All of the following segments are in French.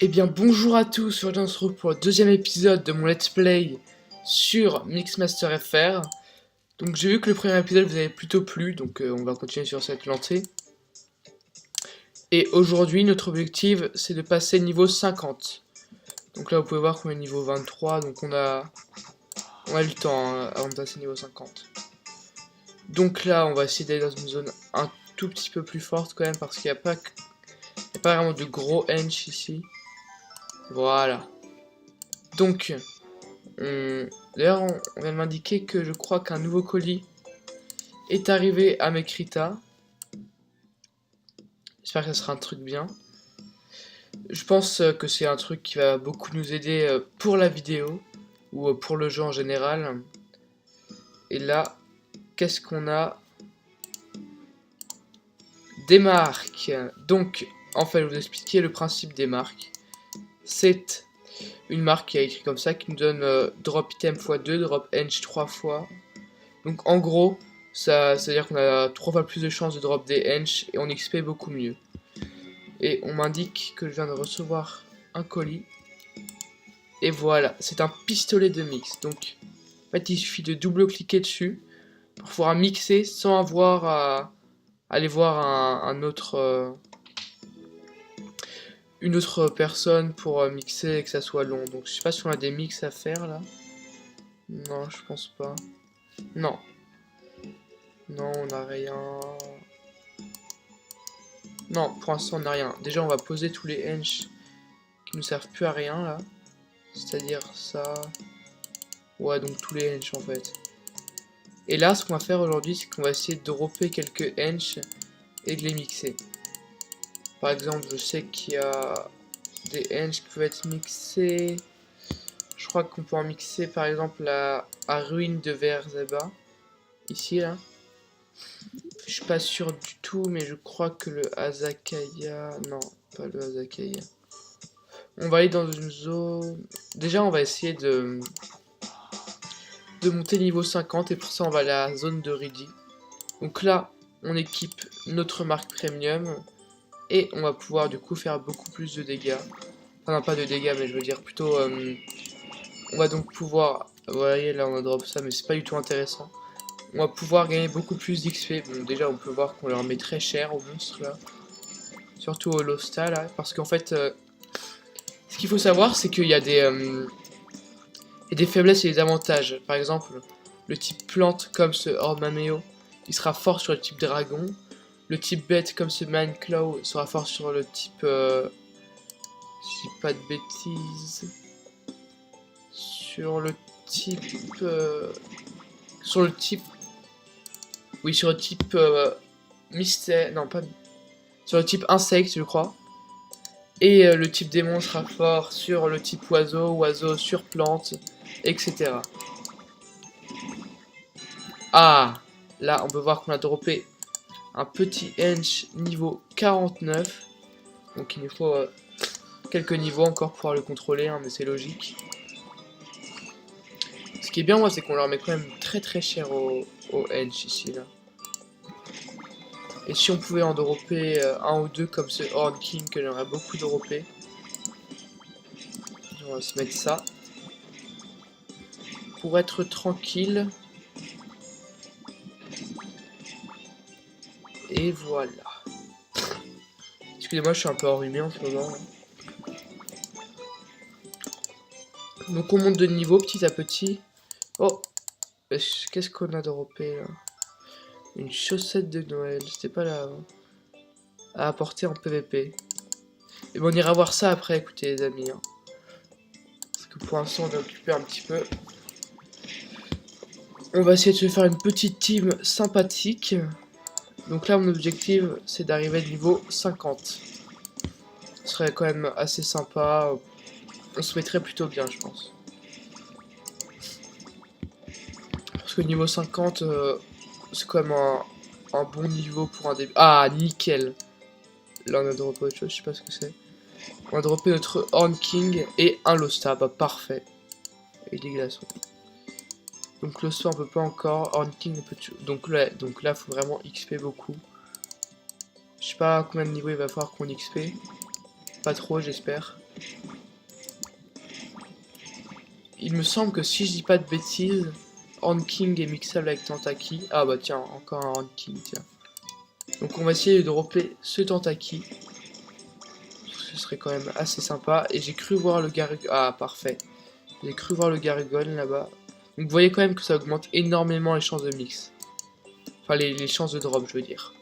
Eh bien bonjour à tous, aujourd'hui on se retrouve pour le deuxième épisode de mon let's play sur Mixmaster FR. Donc j'ai vu que le premier épisode vous avait plutôt plu, donc on va continuer sur cette lancée. Et aujourd'hui notre objectif c'est de passer niveau 50. Donc là vous pouvez voir qu'on est niveau 23, donc on a le temps avant de passer niveau 50. Donc là on va essayer d'aller dans une zone un tout petit peu plus forte quand même, parce qu'il n'y a pas vraiment de gros hench ici. Voilà. Donc, d'ailleurs, on vient de m'indiquer que je crois qu'un nouveau colis est arrivé à Mekrita. J'espère que ce sera un truc bien. Je pense que c'est un truc qui va beaucoup nous aider pour la vidéo, ou pour le jeu en général. Et là, qu'est-ce qu'on a? Des marques. Donc, en fait, je vais vous expliquer le principe des marques. C'est une marque qui a écrit comme ça, qui nous donne drop item x2, drop hench 3 fois. Donc en gros, ça veut dire qu'on a 3 fois plus de chances de drop des hench et on XP beaucoup mieux. Et on m'indique que je viens de recevoir un colis. Et voilà, c'est un pistolet de mix. Donc en fait il suffit de double-cliquer dessus pour pouvoir mixer sans avoir à aller voir une autre personne pour mixer et que ça soit long. Donc je sais pas si on a des mix à faire là. Non, je pense pas. Non. Non, on n'a rien. Non, pour l'instant on n'a rien. Déjà on va poser tous les hench qui nous servent plus à rien là. C'est-à-dire ça. Ouais, donc tous les hench en fait. Et là ce qu'on va faire aujourd'hui c'est qu'on va essayer de dropper quelques hench et de les mixer. Par exemple je sais qu'il y a des hench qui peuvent être mixés. Je crois qu'on peut en mixer par exemple à Ruine de Verzeba. Ici là. Je suis pas sûr du tout, mais je crois que le Azakaya... Non, pas le Azakaya. On va aller dans une zone... Déjà, on va essayer de monter niveau 50, et pour ça, on va aller à la zone de Ridi. Donc là, on équipe notre marque premium, et on va pouvoir du coup faire beaucoup plus de dégâts. Enfin, non, pas de dégâts, mais je veux dire plutôt... on va donc pouvoir... Vous voyez, là, on a drop ça, mais c'est pas du tout intéressant. On va pouvoir gagner beaucoup plus d'XP. Bon, déjà, on peut voir qu'on leur met très cher aux monstres, là. Surtout au Losta, là. Parce qu'en fait, ce qu'il faut savoir, c'est qu'il y a des faiblesses et des avantages. Par exemple, le type plante, comme ce Ordmameo, il sera fort sur le type dragon. Le type bête, comme ce Mindclaw, sera fort sur le type... si je dis pas de bêtises... Sur le type... Oui, sur le type mystère, non pas, sur le type insecte je crois. Et le type démon sera fort sur le type oiseau sur plante, etc. Ah, là on peut voir qu'on a droppé un petit hench niveau 49. Donc il nous faut quelques niveaux encore pour pouvoir le contrôler, hein, mais c'est logique. Ce qui est bien moi c'est qu'on leur met quand même très cher au hench ici là. Et si on pouvait en dropper un ou deux comme ce Horn King que j'aimerais beaucoup dropper. On va se mettre ça. Pour être tranquille. Et voilà. Excusez-moi, je suis un peu enrhumé en ce moment. Donc on monte de niveau petit à petit. Oh, qu'est-ce qu'on a droppé là? Une chaussette de Noël. C'était pas là avant. À apporter en PVP. Et bon, on ira voir ça après, écoutez les amis. Hein. Parce que pour l'instant, on est occupé un petit peu. On va essayer de se faire une petite team sympathique. Donc là, mon objectif, c'est d'arriver à niveau 50. Ce serait quand même assez sympa. On se mettrait plutôt bien, je pense. Parce que niveau 50, c'est quand même un bon niveau pour un début. Ah, nickel. Là, on a droppé autre chose, je sais pas ce que c'est. On a droppé notre Horn King et un Losta. Bah, parfait. Et des glaçons. Donc, Losta, on peut pas encore. Horn King, on peut... Donc là, faut vraiment XP beaucoup. Je sais pas combien de niveaux il va falloir qu'on XP. Pas trop, j'espère. Il me semble que si je dis pas de bêtises, Horn King est mixable avec Tentaki. Ah bah tiens, encore un Horn King, tiens. Donc on va essayer de dropper ce Tentaki. Ce serait quand même assez sympa. Et j'ai cru voir le Garugol. Ah parfait. J'ai cru voir le Garugol là-bas. Donc vous voyez quand même que ça augmente énormément les chances de mix. Enfin les chances de drop je veux dire.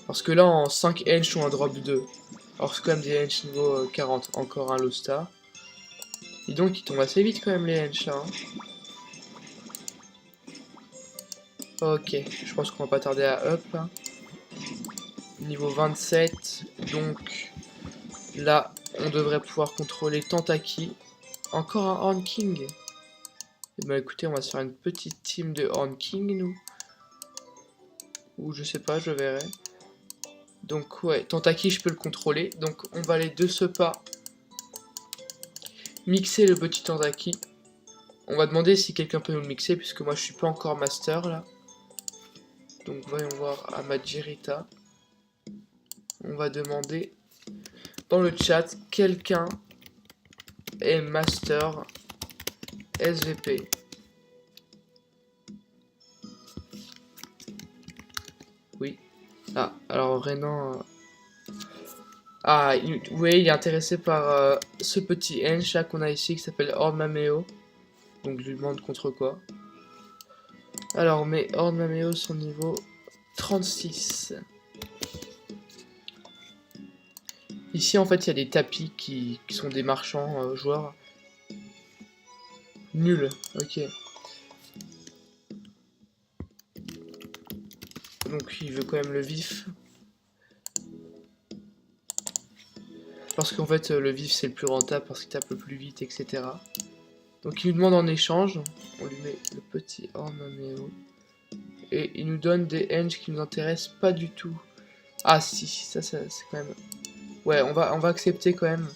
Parce que là en 5 hench ou un drop 2. Alors c'est quand même des hench niveau 40. Encore un low star. Et donc ils tombent assez vite quand même les hench là. Hein. Ok, je pense qu'on va pas tarder à up là. Niveau 27. Donc là on devrait pouvoir contrôler Tentaki. Encore un Horn King. Et bah écoutez, on va se faire une petite team de Horn King nous. Ou je sais pas, je verrai. Donc ouais, Tentaki je peux le contrôler. Donc on va aller de ce pas mixer le petit Tentaki. On va demander si quelqu'un peut nous le mixer puisque moi je suis pas encore master là. Donc voyons voir à Majirita. On va demander dans le chat quelqu'un est master SVP. Oui. Ah, alors Renan... Ah, oui, il est intéressé par ce petit hench là qu'on a ici qui s'appelle Horn Mameo. Donc je lui demande contre quoi. Alors, mais Horn Mameo, son niveau 36. Ici, en fait, il y a des tapis qui sont des marchands joueurs. Nul, ok. Donc il veut quand même le vif. Parce qu'en fait le vif c'est le plus rentable parce qu'il tape le plus vite, etc. Donc il nous demande en échange, on lui met le petit Horn Mameo. Et il nous donne des hench qui nous intéressent pas du tout. Ah si, ça c'est quand même... Ouais, on va accepter quand même.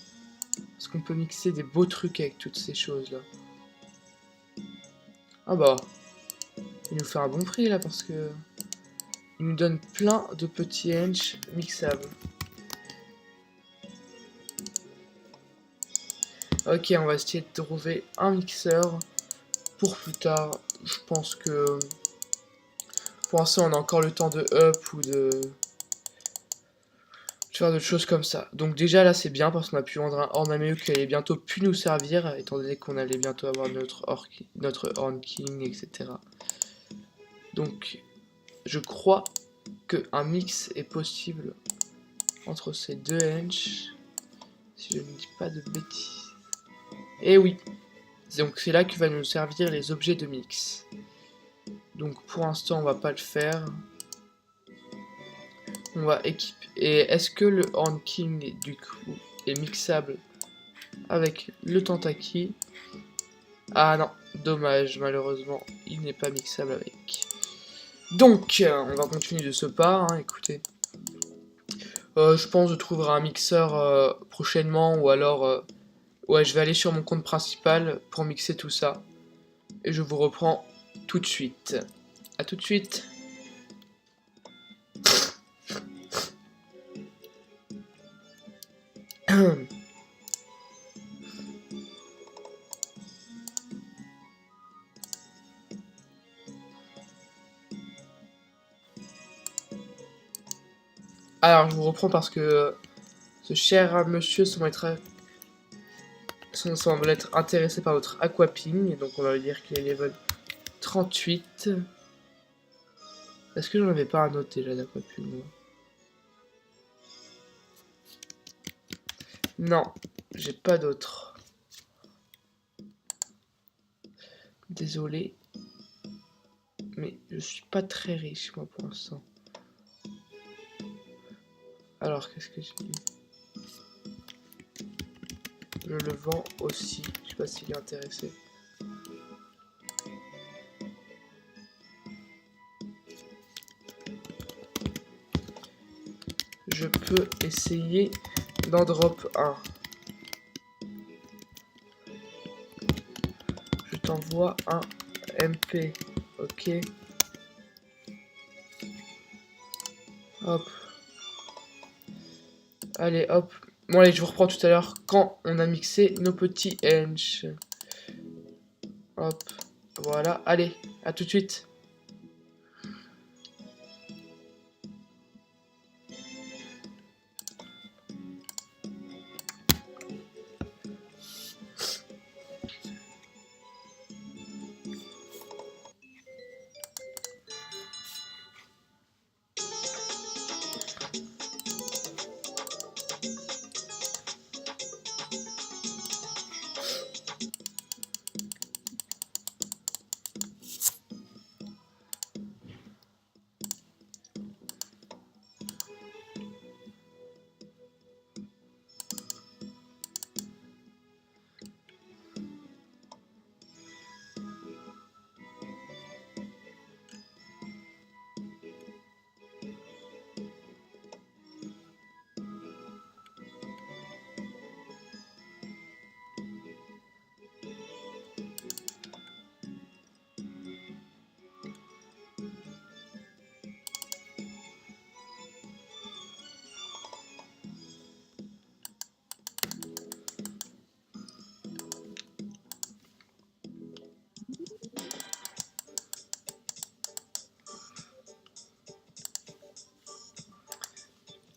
Parce qu'on peut mixer des beaux trucs avec toutes ces choses là. Ah bah, il nous fait un bon prix là parce que... Il nous donne plein de petits hench mixables. Ok, on va essayer de trouver un mixeur pour plus tard. Je pense que pour l'instant on a encore le temps de up ou de faire d'autres choses comme ça. Donc déjà là c'est bien parce qu'on a pu vendre un Horn Mameo qui allait bientôt plus nous servir étant donné qu'on allait bientôt avoir notre Horn King, etc. Donc je crois qu'un mix est possible entre ces deux hench, si je ne dis pas de bêtises. Et oui, donc c'est là que va nous servir les objets de mix. Donc pour l'instant on va pas le faire. On va équiper. Et est-ce que le Horn King du coup est mixable avec le Tentaki? Ah non, dommage, malheureusement il n'est pas mixable avec. Donc on va continuer de ce pas, hein, écoutez. Je pense que je trouverai un mixeur prochainement ou alors... ouais, je vais aller sur mon compte principal pour mixer tout ça. Et je vous reprends tout de suite. A tout de suite. Alors, je vous reprends parce que ce cher monsieur semble être intéressé par votre Aquaping. Donc, on va lui dire qu'il est level 38. Est-ce que j'en avais pas un autre déjà d'Aquaping? Non, j'ai pas d'autre. Désolé. Mais je suis pas très riche, moi, pour l'instant. Alors, qu'est-ce que j'ai dit? Je le vends aussi. Je sais pas s'il est intéressé. Je peux essayer d'en drop un. Je t'envoie un MP. Ok. Hop. Allez, hop. Bon allez, je vous reprends tout à l'heure quand on a mixé nos petits hench. Hop, voilà, allez, à tout de suite.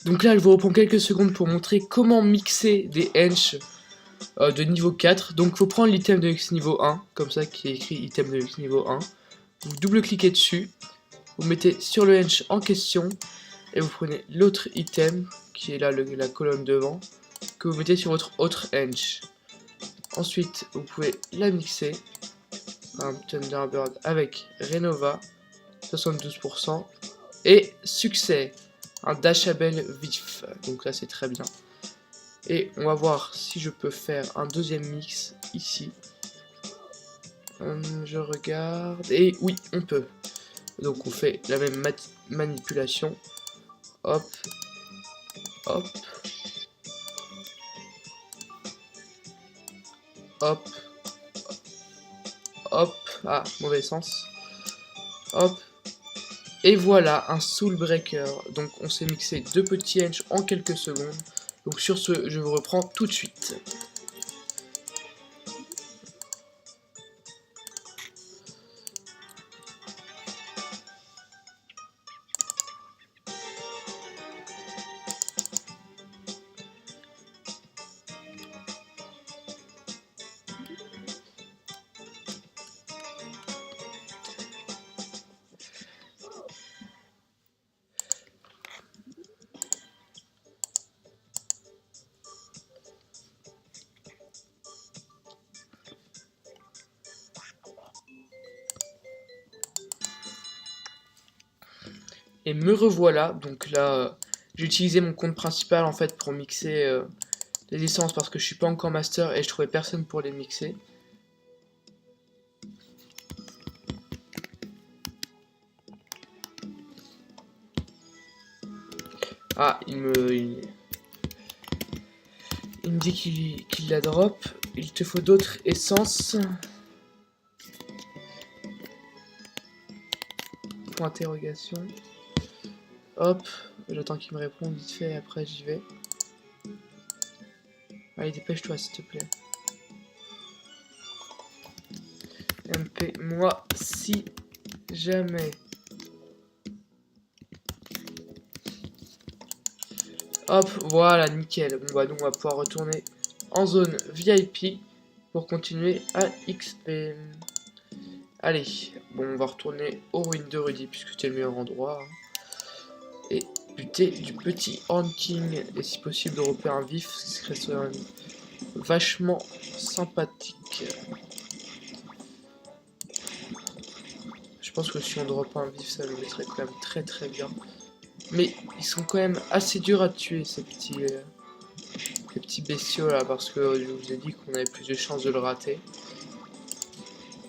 Donc là, je vous reprends quelques secondes pour montrer comment mixer des hench de niveau 4. Donc il faut prendre l'item de X niveau 1, comme ça qui est écrit item de X niveau 1. Vous double-cliquez dessus, vous mettez sur le hench en question, et vous prenez l'autre item, qui est là la colonne devant, que vous mettez sur votre autre hench. Ensuite, vous pouvez la mixer, un Thunderbird avec Renova, 72%, et succès, un Dashabel vif, donc là c'est très bien. Et on va voir si je peux faire un deuxième mix ici. Je regarde, et oui, on peut. Donc on fait la même manipulation. Hop, hop, hop, hop. Ah, mauvais sens. Hop. Et voilà, un Soul Breaker. Donc on s'est mixé deux petits hench en quelques secondes. Donc sur ce, je vous reprends tout de suite. Et me revoilà, donc là, j'ai utilisé mon compte principal en fait pour mixer les licences parce que je suis pas encore master et je trouvais personne pour les mixer. Ah, il me dit qu'il la drop. Il te faut d'autres essences. Point interrogation. Hop, j'attends qu'il me réponde vite fait et après j'y vais. Allez, dépêche-toi s'il te plaît. MP, moi, si jamais. Hop, voilà, nickel. Bon bah nous on va pouvoir retourner en zone VIP pour continuer à XP. Allez, bon on va retourner aux ruines de Rudy puisque c'était le meilleur endroit. Et buter du petit Horn King et si possible de repérer un vif, ce qui serait vachement sympathique. Je pense que si on drop un vif, ça le mettrait quand même très très bien. Mais ils sont quand même assez durs à tuer ces petits bestiaux là parce que je vous ai dit qu'on avait plus de chances de le rater.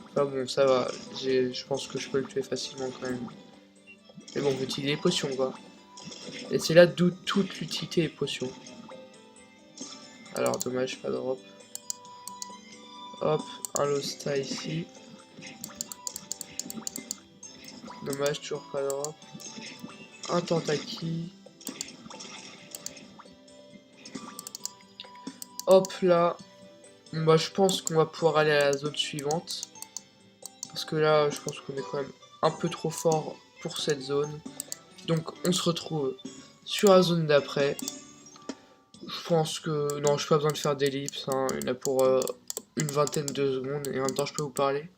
Enfin bon, ça va, je pense que je peux le tuer facilement quand même. Mais bon, faut utiliser les potions quoi. Et c'est là d'où toute l'utilité des potions. Alors dommage, pas de drop. Hop, un Losta ici. Dommage, toujours pas de drop. Un Tentaki. Hop là. Bon, bah, je pense qu'on va pouvoir aller à la zone suivante. Parce que là, je pense qu'on est quand même un peu trop fort pour cette zone. Donc on se retrouve sur la zone d'après. Je pense que... Non, je n'ai pas besoin de faire d'ellipse. Hein. Il y en a pour une vingtaine de secondes. Et en même temps, je peux vous parler.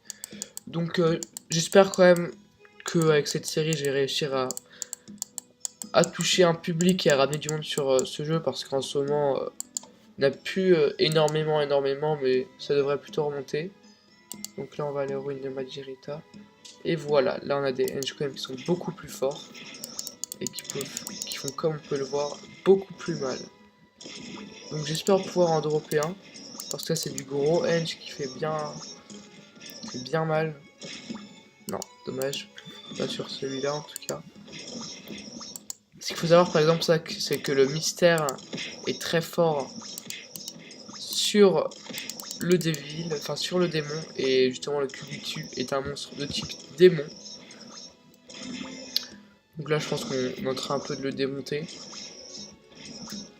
Donc j'espère quand même qu'avec cette série, je vais réussir à toucher un public et à ramener du monde sur ce jeu. Parce qu'en ce moment, on n'a plus énormément. Mais ça devrait plutôt remonter. Donc là, on va aller aux ruines de Majirita. Et voilà, là on a des Henge quand même qui sont beaucoup plus forts. Et qui font, comme on peut le voir, beaucoup plus mal. Donc j'espère pouvoir en dropper un. Parce que là c'est du gros Henge qui fait bien mal. Non, dommage. Pas sur celui-là en tout cas. Ce qu'il faut savoir par exemple, c'est que le mystère est très fort sur le Devil, enfin sur le démon. Et justement le Kubitu est un monstre de type démon. Donc là je pense qu'on est en train un peu de le démonter.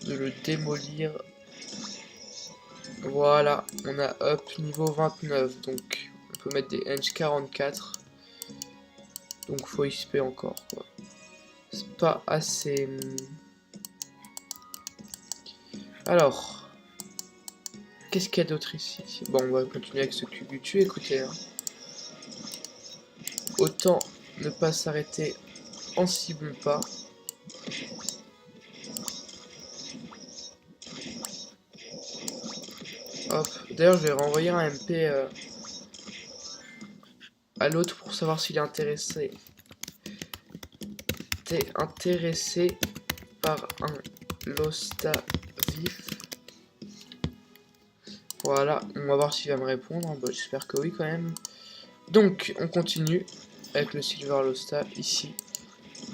De le démolir. Voilà, on a up niveau 29, donc on peut mettre des Henge 44. Donc faut XP encore, quoi. C'est pas assez... Alors, qu'est-ce qu'il y a d'autre ici? Bon, on va continuer avec ce Kubutu, écoutez. Hein. Autant ne pas s'arrêter en cible pas. Hop, d'ailleurs je vais renvoyer un MP à l'autre pour savoir s'il est intéressé. T'es intéressé par un Losta vif? Voilà, on va voir s'il va me répondre. Bah, j'espère que oui quand même. Donc, on continue avec le Silver Losta ici,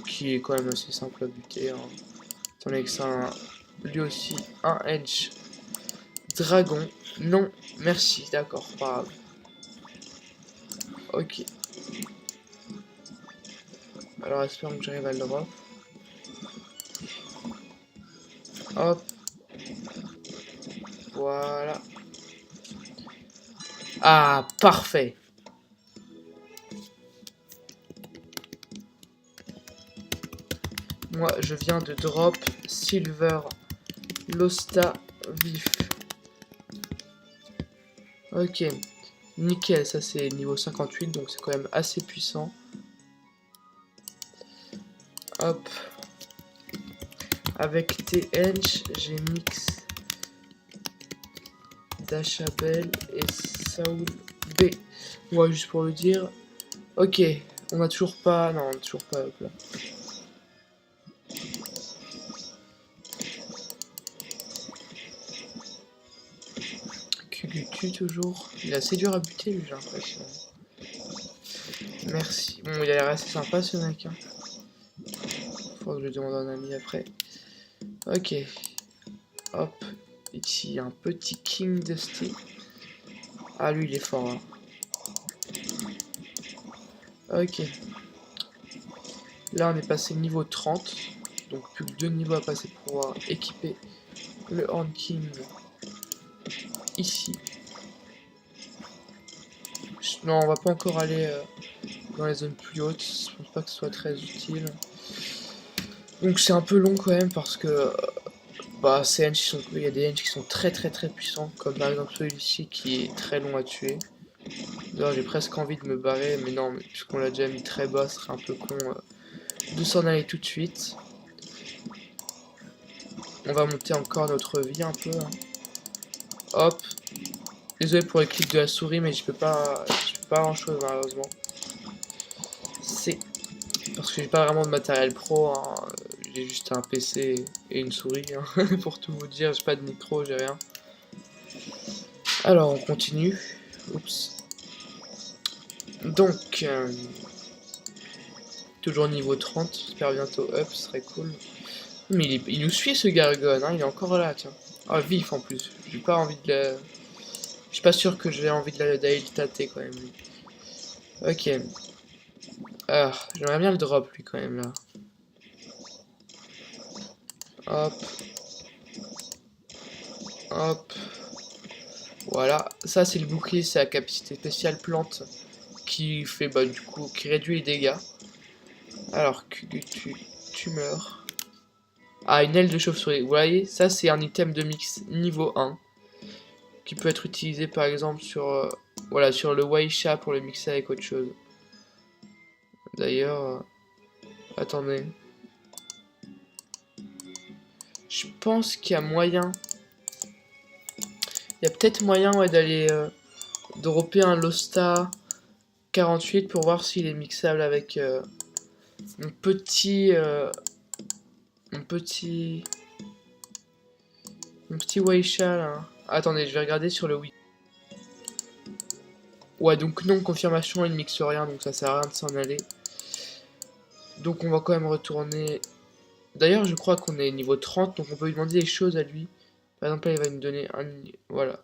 qui est quand même assez simple à buter. Hein. Étant donné que c'est lui aussi un Edge Dragon. Non, merci, d'accord, pas grave. Ok. Alors, espérons que j'arrive à le drop. Hop. Voilà. Ah, parfait. Moi, je viens de drop Silver Losta vif. Ok. Nickel, ça c'est niveau 58, donc c'est quand même assez puissant. Hop. Avec TH, j'ai mix Dashabel et Saul B. Ouais, juste pour le dire. Ok, on a toujours pas... Non, on a toujours pas... Hop là. Kugutu toujours. Il est assez dur à buter lui, j'ai l'impression. Merci. Bon, il a l'air assez sympa ce mec. Hein. Faut que je demande à un ami après. Ok. Hop. Ici, un petit King Dusty. Ah, lui, il est fort. Hein. Ok. Là, on est passé niveau 30. Donc, plus que 2 niveaux à passer pour pouvoir équiper le Horn King ici. Non, on va pas encore aller dans les zones plus hautes. Je pense pas que ce soit très utile. Donc, c'est un peu long quand même parce que bah, il y a des Henge qui sont très puissants. Comme par exemple celui-ci qui est très long à tuer. D'ailleurs, j'ai presque envie de me barrer. Mais non, puisqu'on l'a déjà mis très bas, ce serait un peu con de s'en aller tout de suite. On va monter encore notre vie un peu. Hein. Hop. Désolé pour les clics de la souris, mais je peux pas grand chose malheureusement. C'est parce que j'ai pas vraiment de matériel pro. Hein. J'ai juste un PC et une souris. Hein. Pour tout vous dire, j'ai pas de micro, j'ai rien. Alors on continue. Oups. Donc toujours niveau 30. J'espère bientôt up, ce serait cool. Mais il nous suit ce Gargon, hein, il est encore là, tiens. Ah, vif en plus. J'ai pas envie de la... Je suis pas sûr que j'ai envie d'aller le tâter quand même. Ok. Ah, j'aimerais bien le drop lui quand même là. Hop. Hop. Voilà. Ça, c'est le bouclier, c'est la capacité spéciale plante qui fait, bah, du coup, qui réduit les dégâts. Alors, tu meurs. Ah, une aile de chauve-souris. Vous voyez, ça, c'est un item de mix niveau 1 qui peut être utilisé, par exemple, sur, voilà, sur le Waisha pour le mixer avec autre chose. D'ailleurs, attendez. Je pense qu'il y a moyen. Il y a peut-être moyen, ouais, d'aller dropper un Losta 48 pour voir s'il est mixable avec mon petit Waisha là. Attendez, je vais regarder sur le wiki. Ouais, donc non, confirmation, il ne mixe rien, donc ça sert à rien de s'en aller. Donc on va quand même retourner. D'ailleurs, je crois qu'on est niveau 30, donc on peut lui demander des choses à lui. Par exemple, là, il va nous donner un... Voilà.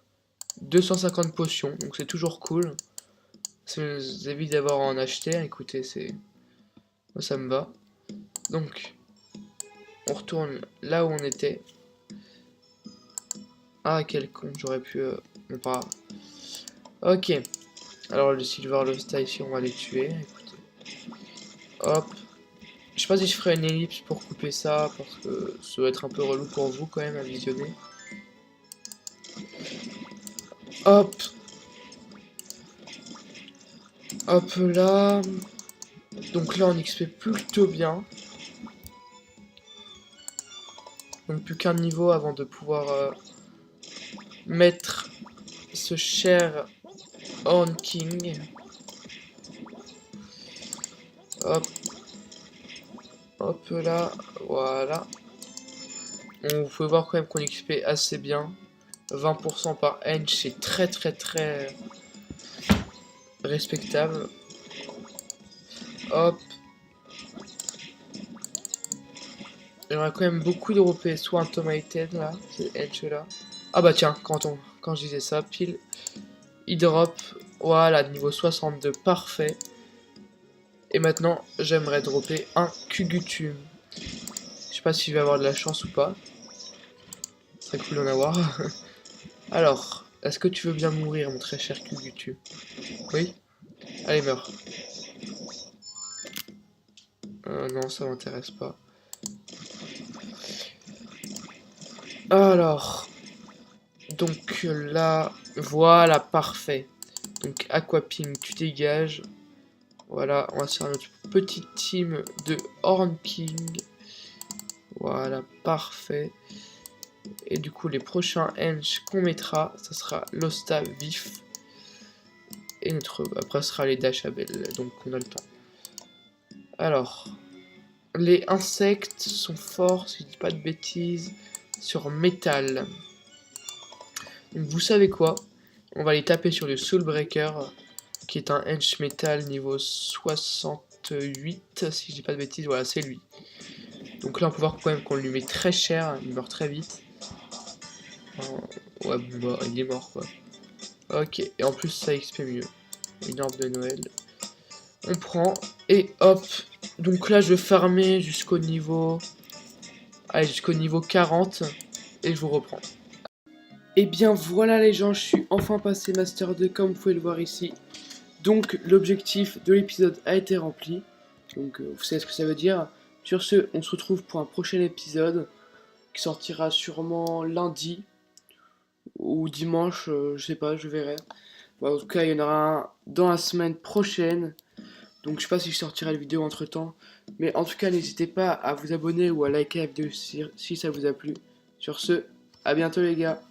250 potions, donc c'est toujours cool. Ça nous évite d'avoir à en acheter. Écoutez, c'est... Moi, ça me va. Donc, on retourne là où on était. Ah, quel con, j'aurais pu... Bon, pas grave. Ok. Alors, le Silver Losta ici, on va les tuer. Écoutez. Hop. Je sais pas si je ferai une ellipse pour couper ça, parce que ça va être un peu relou pour vous quand même à visionner. Hop. Hop là. Donc là on XP plutôt bien. Donc plus qu'un niveau avant de pouvoir mettre ce cher Horn King. Hop. Hop là. Voilà. Vous pouvez voir quand même qu'on XP assez bien. 20% par hench, c'est très respectable. Hop. J'aimerais quand même beaucoup dropper soit un Tomated là, c'est hench là. Ah bah tiens, quand je disais ça, pile. Il drop. Voilà, niveau 62, parfait. Et maintenant, j'aimerais dropper un Kugutum. Je sais pas si je vais avoir de la chance ou pas. C'est cool d'en avoir. Alors, est-ce que tu veux bien mourir, mon très cher Kugutum? Oui? Allez, meurs. Non, ça m'intéresse pas. Alors, donc là, voilà, parfait. Donc Aquaping, tu dégages. Voilà, on va se faire notre petite team de Horn King. Voilà, parfait. Et du coup, les prochains hench qu'on mettra, ça sera Losta vif. Et notre après, ce sera les Dash Abel, donc on a le temps. Alors, les insectes sont forts, si je dis pas de bêtises, sur métal. Donc vous savez quoi? On va les taper sur le Soulbreaker, qui est un hench métal niveau 68, si je dis pas de bêtises, voilà, c'est lui. Donc là, on peut voir quand même qu'on lui met très cher, il meurt très vite. Ouais, bon, bah, il est mort, quoi. Ok, et en plus, ça XP mieux. Une orbe de Noël. On prend, et hop. Donc là, je vais farmer jusqu'au niveau... Allez, jusqu'au niveau 40, et je vous reprends. Et bien voilà les gens, je suis enfin passé Master 2, comme vous pouvez le voir ici. Donc l'objectif de l'épisode a été rempli. Donc vous savez ce que ça veut dire. Sur ce, on se retrouve pour un prochain épisode qui sortira sûrement lundi ou dimanche, je sais pas, je verrai. Bon, en tout cas, il y en aura un dans la semaine prochaine. Donc je sais pas si je sortirai la vidéo entre temps. Mais en tout cas, n'hésitez pas à vous abonner ou à liker la vidéo si ça vous a plu. Sur ce, à bientôt les gars.